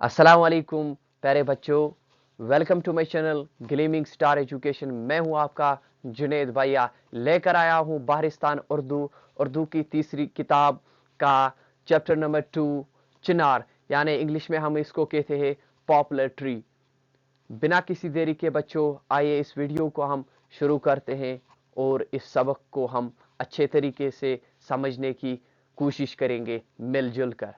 अस्सलाम वालेकुम प्यारे बच्चों, welcome to my channel gleaming star education. मैं हूं आपका जुनेद भैया, लेकर आया हूं बाहरिस्तान उर्दू की तीसरी किताब का चैप्टर नंबर 2 चिनार, यानी इंग्लिश में हम इसको कहते हैं पॉपुलर ट्री। बिना किसी देरी के बच्चों, आइए इस वीडियो को हम शुरू करते हैं और इस सबक को हम अच्छे तरीके से समझने की कोशिश करेंगे मिलजुल कर।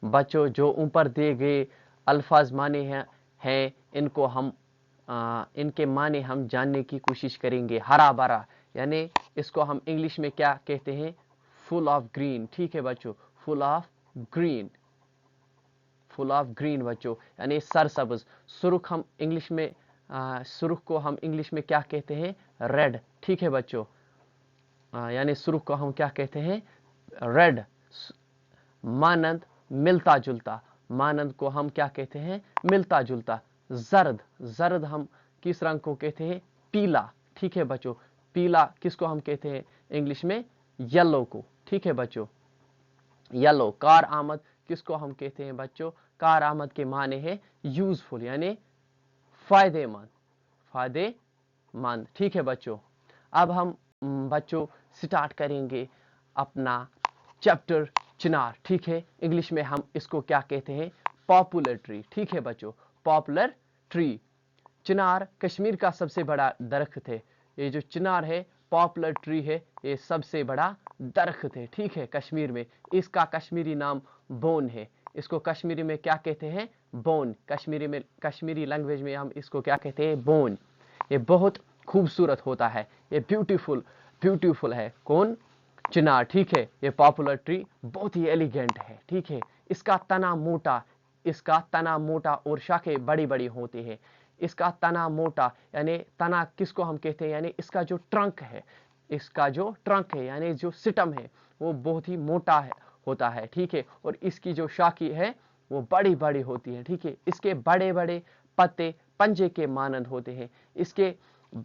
बच्चों, जो ऊपर दिए गए अल्फाज माने हैं इनको हम इनके माने हम जानने की कोशिश करेंगे। हरा भरा यानी इसको हम इंग्लिश में क्या कहते हैं? Full of green. ठीक है बच्चों, full of green, full of green बच्चों, यानी सरसब्ज। सुर्ख हम इंग्लिश में सुर्ख को हम इंग्लिश में क्या कहते हैं? रेड। ठीक है बच्चों, यानी सुर्ख को हम क्या कहते हैं? रेड। मानंद मिलता जुलता, मानंद को हम क्या कहते हैं? मिलता जुलता। जर्द, जर्द हम किस रंग को कहते हैं? पीला। ठीक है बच्चों, पीला किसको हम कहते हैं इंग्लिश में? येलो को। ठीक है बच्चों, येलो। कार आमद किसको हम कहते हैं बच्चों? कार आमद के माने हैं यूजफुल, यानी फायदेमंद, फायदेमंद। ठीक है बच्चों, अब हम बच्चों स्टार्ट करेंगे अपना चैप्टर चिनार। ठीक है, इंग्लिश में हम इसको क्या कहते हैं? Popular tree. ठीक है बच्चों, पॉपुलर ट्री। चिनार कश्मीर का सबसे बड़ा दरख्त है। ये जो चिनार है, पॉपुलर ट्री है, ये सबसे बड़ा दरख्त है। ठीक है, कश्मीर में इसका कश्मीरी नाम बोन है। इसको कश्मीरी में क्या कहते हैं? बोन। कश्मीरी लैंग्वेज में हम इसको क्या कहते हैं? बोन। ये बहुत खूबसूरत होता है, ये ब्यूटीफुल है। कौन? चिनार। ठीक है, ये पॉपुलर ट्री बहुत ही एलिगेंट है। ठीक है, इसका तना मोटा और शाखें बड़ी बड़ी होती है। इसका तना मोटा यानी तना किसको हम कहते हैं? यानी इसका जो ट्रंक है, यानी जो सिटम है, वो बहुत ही मोटा होता है। ठीक है, और इसकी जो शाखी है वो बड़ी बड़ी होती है। ठीक है, इसके बड़े बड़े पत्ते पंजे के मानंद होते हैं। इसके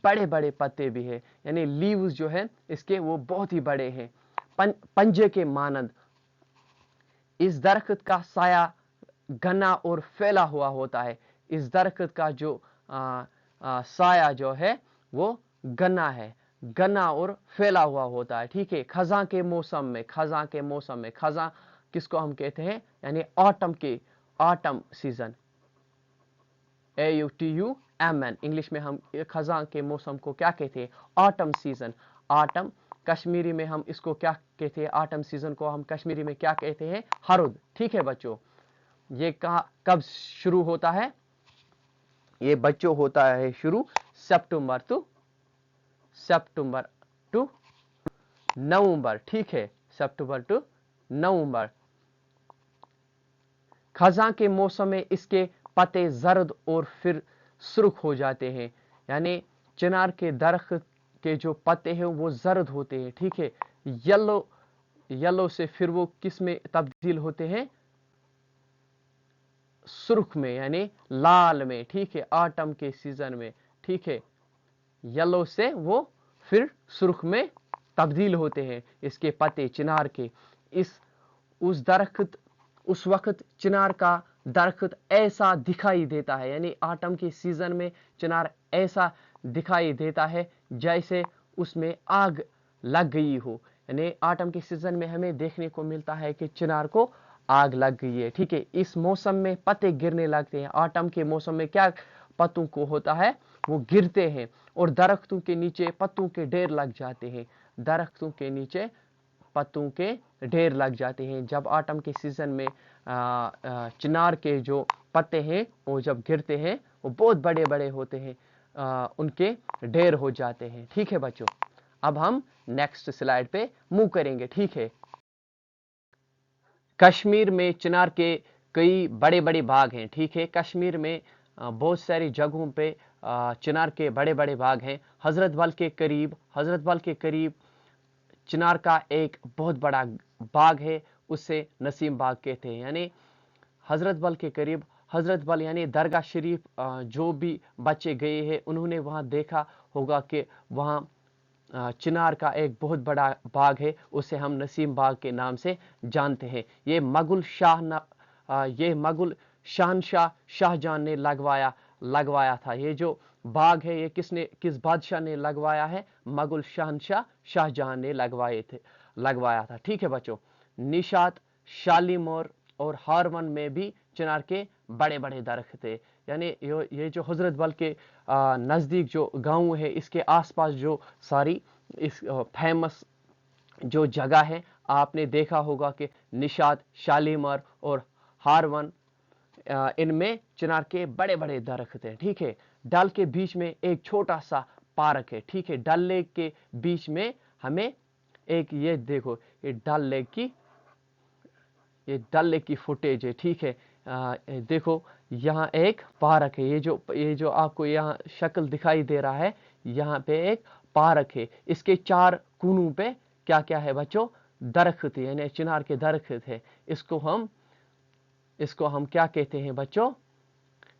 बड़े बड़े पत्ते भी है, यानी लीव्स जो है इसके वो बहुत ही बड़े हैं, पंजे के मानंद। इस दरख्त का साया घना और फैला हुआ होता है। इस दरख्त का जो साया जो है वो घना और फैला हुआ होता है। ठीक है, खजा के मौसम में खजा किसको हम कहते हैं? यानी ऑटम सीजन, AUTUMN। इंग्लिश में हम खजा के मौसम को क्या कहते हैं? Autumn season. ऑटम कश्मीरी में हम इसको क्या कहते हैं? ऑटम सीजन को हम कश्मीरी में क्या कहते हैं? हरुद। ठीक है बच्चों, ये कब शुरू होता है? ये बच्चों होता है शुरू सितंबर टू नवंबर। ठीक है, सितंबर टू नवंबर। खजा के मौसम में इसके पत्ते जर्द और फिर सुर्ख हो जाते हैं, यानी चिनार के दरख्त के जो पत्ते हैं वो जर्द होते हैं। ठीक है, येलो से फिर वो किस में तब्दील होते हैं? सुर्ख में, यानी लाल में। ठीक है, ऑटम के सीजन में। ठीक है, येलो से वो फिर सुर्ख में तब्दील होते हैं इसके पत्ते चिनार के। उस वक्त चिनार का दरख्त ऐसा दिखाई देता है, यानी ऑटम के सीजन में चिनार ऐसा दिखाई देता है जैसे उसमें आग लग गई हो। यानी ऑटम के सीजन में हमें देखने को मिलता है कि चिनार को आग लग गई है। ठीक है, इस मौसम में पत्ते गिरने लगते हैं। ऑटम के मौसम में क्या पत्तों को होता है? वो गिरते हैं और दरख्तों के नीचे पत्तों के ढेर लग जाते हैं। दरख्तों के नीचे पत्तों के ढेर लग जाते हैं। जब ऑटम के सीजन में चिनार के जो पत्ते हैं वो जब गिरते हैं वो बहुत बड़े बड़े होते हैं, उनके ढेर हो जाते हैं। ठीक है बच्चों, अब हम नेक्स्ट स्लाइड पे मूव करेंगे। ठीक है, कश्मीर में चिनार के कई बड़े बड़े बाग हैं। ठीक है, कश्मीर में बहुत सारी जगहों पे चिनार के बड़े बड़े बाग हैं। हजरत बल के करीब चिनार का एक बहुत बड़ा बाग है, उसे नसीम बाग कहते हैं। यानी हजरत बल के करीब, हजरत बल यानी दरगाह शरीफ, जो भी बच्चे गए हैं उन्होंने वहाँ देखा होगा कि वहाँ चिनार का एक बहुत बड़ा बाग है, उसे हम नसीम बाग के नाम से जानते हैं। ये ये मुगल शहनशाह शाहजहां ने लगवाया था। ये जो बाग है ये किस बादशाह ने लगवाया है? मुगल शहनशाह शाहजहां ने लगवाया था। ठीक है बच्चों, निशात, शालीमार और हारवन में भी चिनार के बड़े बड़े दरख्त थे। यानी ये जो हजरत बल के नज़दीक जो गांव है, इसके आसपास जो सारी इस फेमस जो जगह है, आपने देखा होगा कि निशात, शालीमार और हारवन, इनमें चिनार के बड़े बड़े दरख्त हैं। ठीक है, डल के बीच में एक छोटा सा पार्क है। ठीक है, डल लेक के बीच में हमें एक, ये देखो, ये डल लेक की फुटेज है। ठीक है, देखो यहाँ एक पार्क है। ये जो आपको यहाँ शक्ल दिखाई दे रहा है, यहाँ पे एक पार्क है। इसके चार कोनों पे क्या क्या है बच्चों? दरख्त है, यानी चिनार के दरख्त है। इसको हम क्या कहते हैं बच्चों?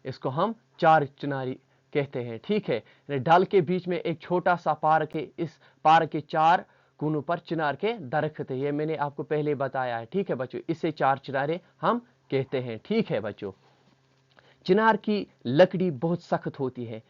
इसको हम चार चिनारी कहते हैं। ठीक है, डल के बीच में एक छोटा सा पार्क है। इस पार्क के चार कोनों पर चिनार के दरख्त है। ये मैंने आपको पहले बताया है। ठीक है बच्चों, इसे चार चिनारे हम कहते हैं। ठीक है बच्चों, चिनार की लकड़ी बहुत सख्त होती है।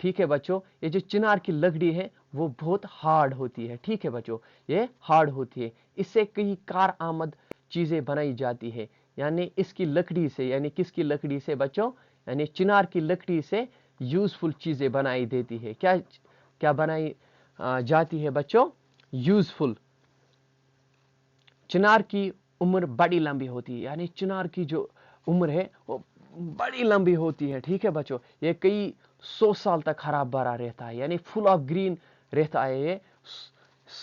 ठीक है बच्चों, ये जो चिनार की लकड़ी है वो बहुत हार्ड होती है। ठीक है बच्चों, ये हार्ड होती है। इससे कई कार आमद चीजें बनाई जाती है। यानी इसकी लकड़ी से, यानी किसकी लकड़ी से बच्चों? यानी चिनार की लकड़ी से यूजफुल चीजें बनाई देती है। क्या क्या बनाई जाती है बच्चों? यूजफुल। चिनार की उम्र बड़ी लंबी होती है। यानी चिनार की जो उम्र है वो बड़ी लंबी होती है। ठीक है बच्चों, ये कई 100 साल तक हरा भरा रहता है, यानी फुल ऑफ ग्रीन रहता है ये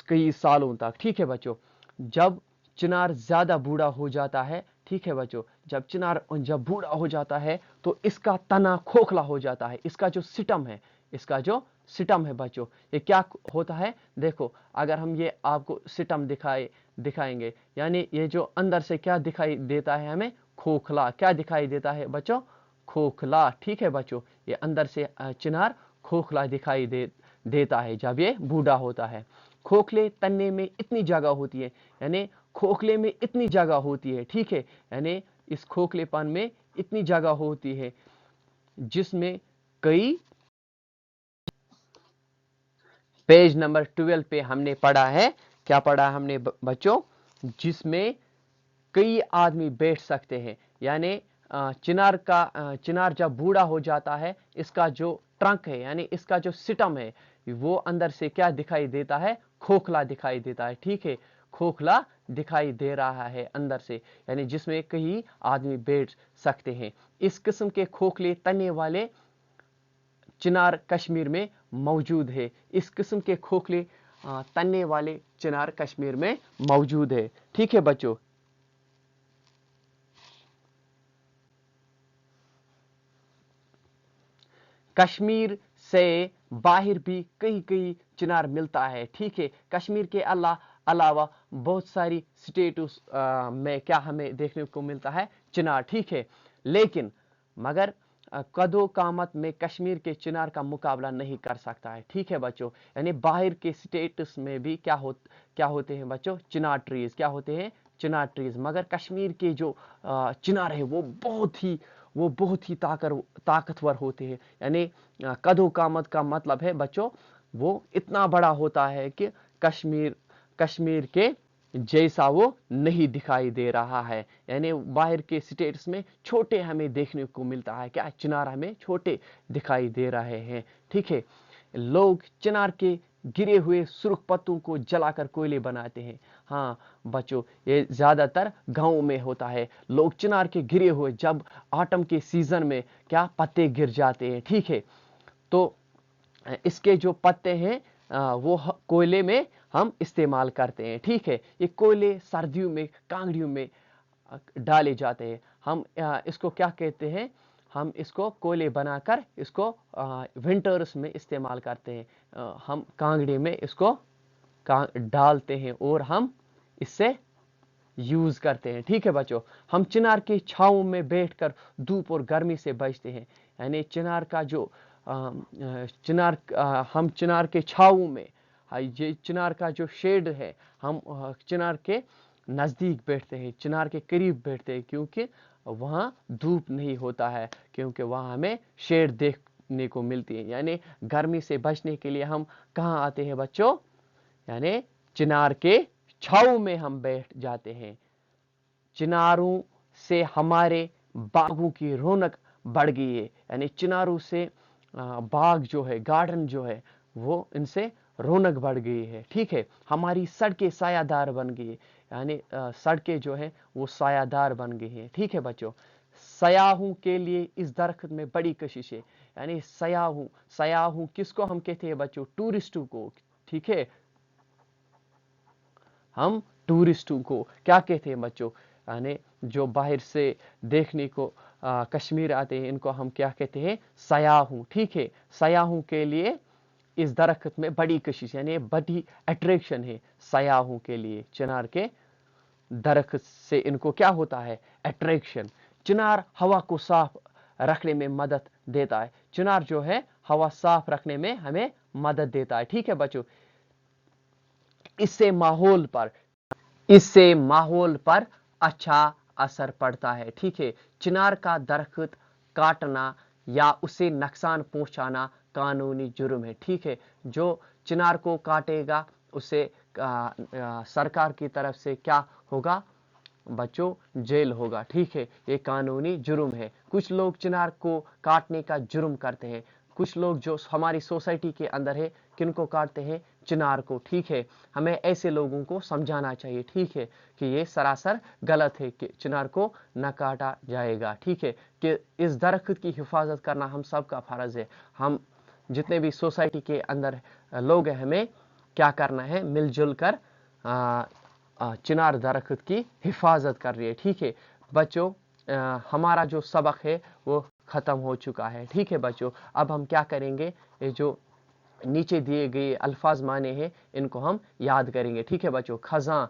कई सालों तक। ठीक है बच्चों, जब चिनार ज्यादा बूढ़ा हो जाता है, ठीक है बच्चों, जब बूढ़ा हो जाता है तो इसका तना खोखला हो जाता है। इसका जो सिटम है बच्चों, ये क्या होता है? देखो, अगर हम ये आपको सिटम दिखाएंगे, यानी ये जो अंदर से क्या दिखाई देता है हमें? खोखला। क्या दिखाई देता है बच्चों? खोखला। ठीक है बच्चों, ये अंदर से चिनार खोखला दिखाई देता है जब ये बूढ़ा होता है। खोखले तने में इतनी जगह होती है, यानी खोखले में इतनी जगह होती है। ठीक है, यानी इस खोखलेपन में इतनी जगह होती है जिसमें कई, पेज नंबर 12 पे हमने पढ़ा है, क्या पढ़ा हमने बच्चों? जिसमें कई आदमी बैठ सकते हैं। यानी चिनार जब बूढ़ा हो जाता है, इसका जो ट्रंक है, यानी इसका जो सिटम है, वो अंदर से क्या दिखाई देता है? खोखला दिखाई देता है। ठीक है, खोखला दिखाई दे रहा है अंदर से, यानी जिसमें कई आदमी बैठ सकते हैं। इस किस्म के खोखले तने वाले चिनार कश्मीर में मौजूद है। इस किस्म के खोखले तने वाले चिनार कश्मीर में मौजूद है। ठीक है बच्चों, कश्मीर से बाहर भी कई चिनार मिलता है। ठीक है, कश्मीर के अलावा बहुत सारी स्टेट्स में क्या हमें देखने को मिलता है? चिनार। ठीक है, लेकिन मगर कदो कामत में कश्मीर के चिनार का मुकाबला नहीं कर सकता है। ठीक है बच्चों, यानी बाहर के स्टेट्स में भी क्या होते हैं बच्चों? चिनार ट्रीज। क्या होते हैं? चिनार ट्रीज। मगर कश्मीर के जो चिनार है वो बहुत ही ताकतवर होते हैं। यानी कदो कामत का मतलब है बच्चों, वो इतना बड़ा होता है कि कश्मीर के जैसा वो नहीं दिखाई दे रहा है। यानी बाहर के स्टेट्स में छोटे हमें देखने को मिलता है, क्या चिनार हमें छोटे दिखाई दे रहे हैं। ठीक है, लोग चिनार के गिरे हुए सुर्ख पत्तों को जलाकर कोयले बनाते हैं। हाँ बच्चों, ये ज्यादातर गांव में होता है। लोग चिनार के गिरे हुए, जब ऑटम के सीजन में क्या पत्ते गिर जाते हैं, ठीक है, तो इसके जो पत्ते हैं वो कोयले में हम इस्तेमाल करते हैं। ठीक है, ये कोयले सर्दियों में कांगड़ियों में डाले जाते हैं। हम इसको क्या कहते हैं? हम इसको कोयले बनाकर इसको विंटर्स में इस्तेमाल करते हैं। हम कांगड़ी में इसको डालते हैं और हम इससे यूज करते हैं। ठीक है बच्चों, हम चिनार की छांव में बैठकर धूप और गर्मी से बचते हैं। यानी चिनार का जो हम चिनार के छांव में, ये चिनार का जो शेड है, हम चिनार के नज़दीक बैठते हैं, चिनार के करीब बैठते हैं, क्योंकि वहाँ धूप नहीं होता है, क्योंकि वहाँ हमें शेड देखने को मिलती है। यानी गर्मी से बचने के लिए हम कहाँ आते हैं बच्चों? यानी चिनार के छांव में हम बैठ जाते हैं। चिनारों से हमारे बागों की रौनक बढ़ गई है। यानी चिनारों से बाग जो है, गार्डन जो है, वो इनसे रौनक बढ़ गई है। ठीक है, हमारी सड़कें सायादार बन गई है। यानी सड़कें जो है वो सायादार बन गई हैं। ठीक है बच्चों, सयाहों के लिए इस दरख्त में बड़ी कशिश है। यानी सयाहों किसको हम कहते हैं बच्चों? टूरिस्टों को। ठीक है, हम टूरिस्टों को क्या कहते हैं बच्चों? यानी जो बाहर से देखने को कश्मीर आते हैं, इनको हम क्या कहते हैं? सयाहों। ठीक है, सयाहों के लिए इस दरख्त में बड़ी कशिश, यानी बड़ी अट्रैक्शन है सयाहों के लिए। चिनार के दरख्त से इनको क्या होता है? अट्रैक्शन। चिनार हवा को साफ रखने में मदद देता है। चिनार जो है हवा साफ रखने में हमें मदद देता है। ठीक है बच्चों, इससे माहौल पर अच्छा असर पड़ता है। ठीक है, चिनार का दरख्त काटना या उसे नुकसान पहुंचाना कानूनी जुर्म है। ठीक है, जो चिनार को काटेगा उसे सरकार की तरफ से क्या होगा बच्चों? जेल होगा। ठीक है, ये कानूनी जुर्म है। कुछ लोग चिनार को काटने का जुर्म करते हैं। कुछ लोग जो हमारी सोसाइटी के अंदर है, किनको काटते हैं? चिनार को। ठीक है, हमें ऐसे लोगों को समझाना चाहिए। ठीक है, कि ये सरासर गलत है, कि चिनार को न काटा जाएगा। ठीक है, कि इस दरख्त की हिफाजत करना हम सबका फर्ज है। हम जितने भी सोसाइटी के अंदर लोग हैं, हमें क्या करना है? मिलजुल कर चिनार दरख्त की हिफाजत कर रही है। ठीक है बच्चों, हमारा जो सबक है वो ख़त्म हो चुका है। ठीक है बच्चों, अब हम क्या करेंगे? ये जो नीचे दिए गए अल्फाज माने हैं, इनको हम याद करेंगे। ठीक है बच्चों, खज़ां,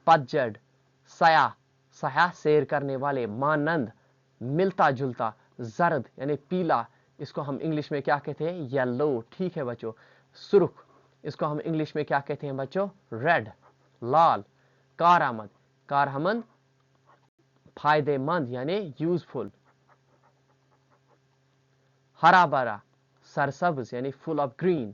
पतझड़, सया सैर करने वाले, मानंद, मिलता जुलता, जर्द यानी पीला, इसको हम इंग्लिश में क्या कहते हैं? येलो। ठीक है बच्चों, सुर्ख, इसको हम इंग्लिश में क्या कहते हैं बच्चों? रेड। लाल, कारआमद, फायदेमंद यानी यूजफुल। हरा भरा, सरसब्ज यानी फुल ऑफ ग्रीन।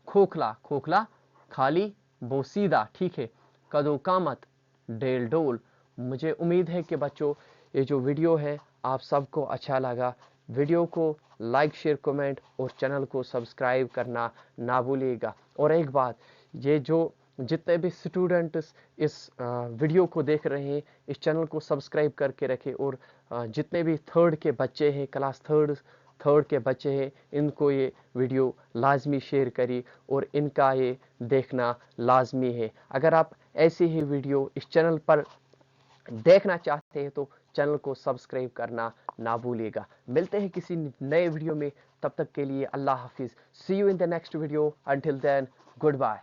खोखला, खाली, बोसीदा। ठीक है, कदोकामत, डेल डोल। मुझे उम्मीद है कि बच्चों ये जो वीडियो है आप सबको अच्छा लगा। वीडियो को लाइक, शेयर, कमेंट और चैनल को सब्सक्राइब करना ना भूलिएगा। और एक बात, ये जो जितने भी स्टूडेंट्स इस वीडियो को देख रहे हैं, इस चैनल को सब्सक्राइब करके रखें। और जितने भी थर्ड के बच्चे हैं, क्लास थर्ड के बच्चे हैं, इनको ये वीडियो लाजमी शेयर करिए और इनका ये देखना लाजमी है। अगर आप ऐसी ही वीडियो इस चैनल पर देखना चाहते हैं तो चैनल को सब्सक्राइब करना ना भूलिएगा। मिलते हैं किसी नए वीडियो में, तब तक के लिए अल्लाह हाफिज। See you in the next video. Until then, good bye.